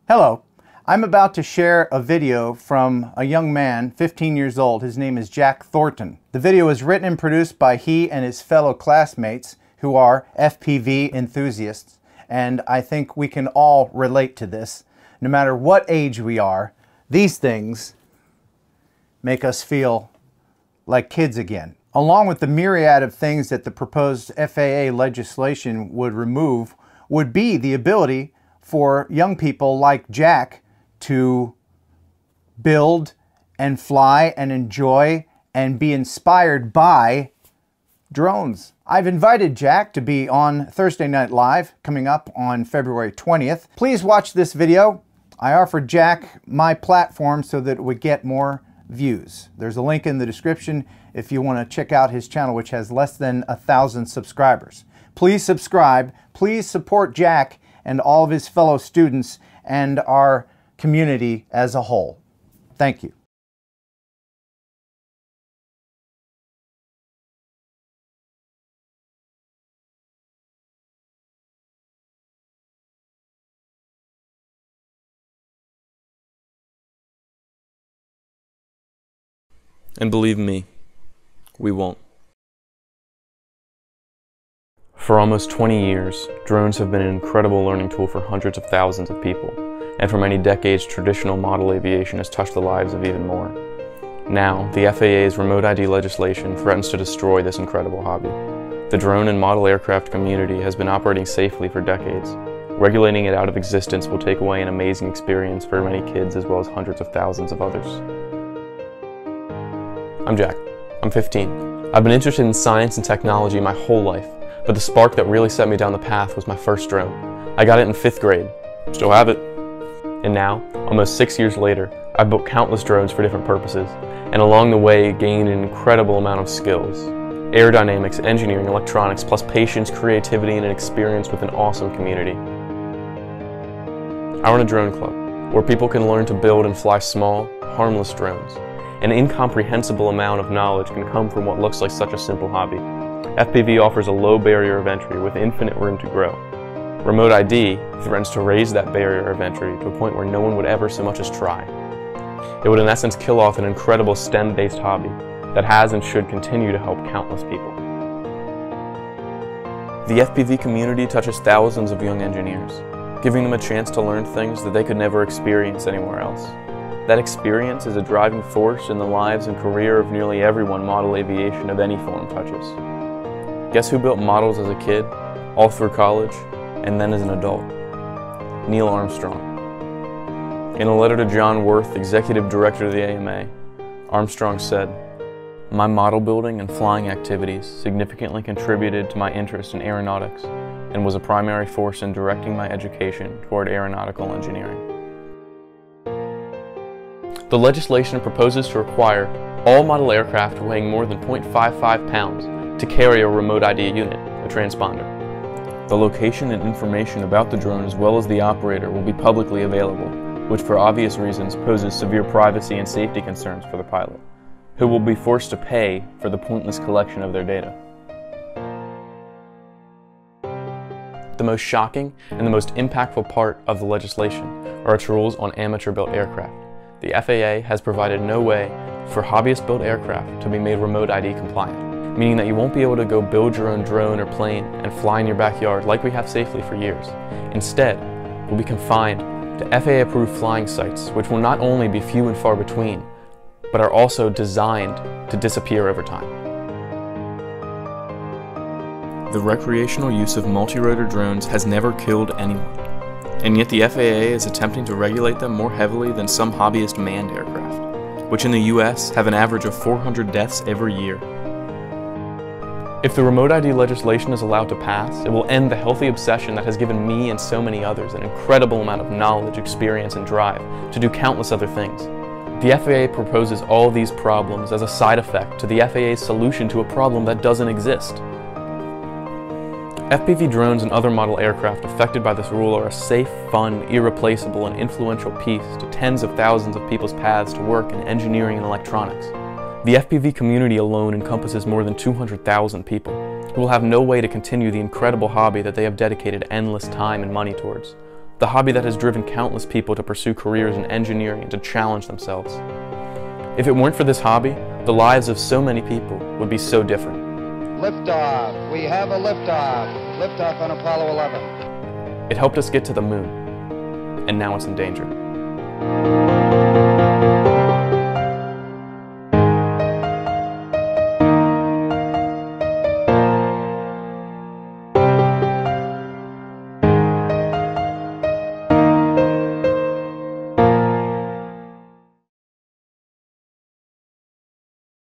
Hello, I'm about to share a video from a young man, 15 years old. His name is Jack Thornton. The video is written and produced by he and his fellow classmates who are FPV enthusiasts, and I think we can all relate to this. No matter what age we are, these things make us feel like kids again. Along with the myriad of things that the proposed FAA legislation would remove, would be the ability for young people like Jack to build and fly and enjoy and be inspired by drones. I've invited Jack to be on Thursday Night Live coming up on February 20th. Please watch this video. I offered Jack my platform so that it would get more views. There's a link in the description if you want to check out his channel, which has less than 1,000 subscribers. Please subscribe. Please support Jack and all of his fellow students and our community as a whole. Thank you. And believe me, we won't. For almost 20 years, drones have been an incredible learning tool for hundreds of thousands of people, and for many decades, traditional model aviation has touched the lives of even more. Now, the FAA's remote ID legislation threatens to destroy this incredible hobby. The drone and model aircraft community has been operating safely for decades. Regulating it out of existence will take away an amazing experience for many kids as well as hundreds of thousands of others. I'm Jack. I'm 15. I've been interested in science and technology my whole life. But the spark that really set me down the path was my first drone. I got it in 5th grade. Still have it. And now, almost 6 years later, I've built countless drones for different purposes, and along the way gained an incredible amount of skills. Aerodynamics, engineering, electronics, plus patience, creativity, and an experience with an awesome community. I run a drone club, where people can learn to build and fly small, harmless drones. An incomprehensible amount of knowledge can come from what looks like such a simple hobby. FPV offers a low barrier of entry with infinite room to grow. Remote ID threatens to raise that barrier of entry to a point where no one would ever so much as try. It would in essence kill off an incredible STEM-based hobby that has and should continue to help countless people. The FPV community touches thousands of young engineers, giving them a chance to learn things that they could never experience anywhere else. That experience is a driving force in the lives and career of nearly everyone model aviation of any form touches. Guess who built models as a kid, all through college, and then as an adult? Neil Armstrong. In a letter to John Worth, executive director of the AMA, Armstrong said, "My model building and flying activities significantly contributed to my interest in aeronautics and was a primary force in directing my education toward aeronautical engineering." The legislation proposes to require all model aircraft weighing more than 0.55 pounds to carry a remote ID unit, a transponder. The location and information about the drone as well as the operator will be publicly available, which for obvious reasons poses severe privacy and safety concerns for the pilot, who will be forced to pay for the pointless collection of their data. The most shocking and the most impactful part of the legislation are its rules on amateur-built aircraft. The FAA has provided no way for hobbyist-built aircraft to be made remote ID compliant, meaning that you won't be able to go build your own drone or plane and fly in your backyard like we have safely for years. Instead, we'll be confined to FAA-approved flying sites, which will not only be few and far between, but are also designed to disappear over time. The recreational use of multi-rotor drones has never killed anyone, and yet the FAA is attempting to regulate them more heavily than some hobbyist manned aircraft, which in the US have an average of 400 deaths every year. If the remote ID legislation is allowed to pass, it will end the healthy obsession that has given me and so many others an incredible amount of knowledge, experience, and drive to do countless other things. The FAA proposes all these problems as a side effect to the FAA's solution to a problem that doesn't exist. FPV drones and other model aircraft affected by this rule are a safe, fun, irreplaceable, and influential piece to tens of thousands of people's paths to work in engineering and electronics. The FPV community alone encompasses more than 200,000 people who will have no way to continue the incredible hobby that they have dedicated endless time and money towards. the hobby that has driven countless people to pursue careers in engineering and to challenge themselves. If it weren't for this hobby, the lives of so many people would be so different. Liftoff. We have a liftoff. Liftoff on Apollo 11. It helped us get to the moon, and now it's in danger.